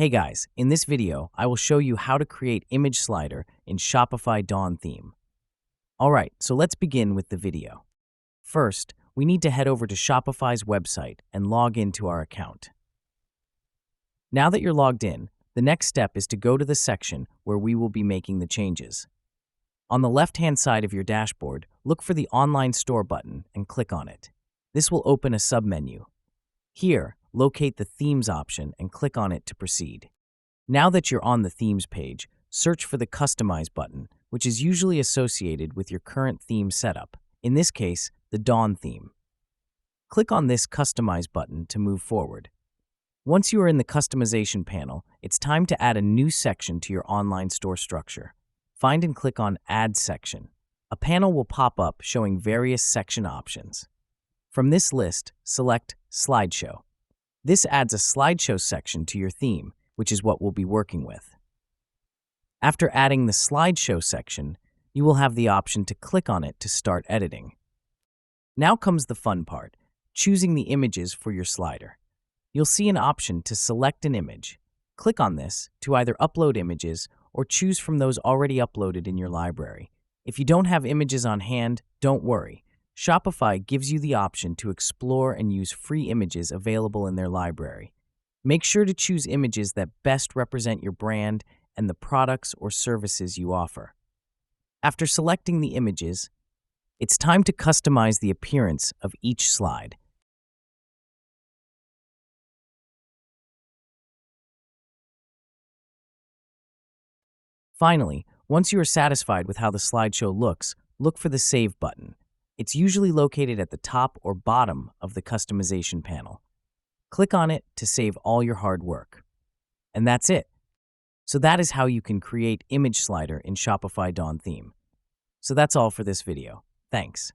Hey guys, in this video, I will show you how to create image slider in Shopify Dawn theme. Alright, so let's begin with the video. First, we need to head over to Shopify's website and log into our account. Now that you're logged in, the next step is to go to the section where we will be making the changes. On the left-hand side of your dashboard, look for the Online Store button and click on it. This will open a submenu. Here, locate the Themes option and click on it to proceed. Now that you're on the Themes page, search for the Customize button, which is usually associated with your current theme setup, in this case, the Dawn theme. Click on this Customize button to move forward. Once you are in the Customization panel, it's time to add a new section to your online store structure. Find and click on Add Section. A panel will pop up showing various section options. From this list, select Slideshow. This adds a slideshow section to your theme, which is what we'll be working with. After adding the slideshow section, you will have the option to click on it to start editing. Now comes the fun part, choosing the images for your slider. You'll see an option to select an image. Click on this to either upload images or choose from those already uploaded in your library. If you don't have images on hand, don't worry. Shopify gives you the option to explore and use free images available in their library. Make sure to choose images that best represent your brand and the products or services you offer. After selecting the images, it's time to customize the appearance of each slide. Finally, once you are satisfied with how the slideshow looks, look for the Save button. It's usually located at the top or bottom of the customization panel. Click on it to save all your hard work. And that's it. So that is how you can create image slider in Shopify Dawn theme. So that's all for this video. Thanks.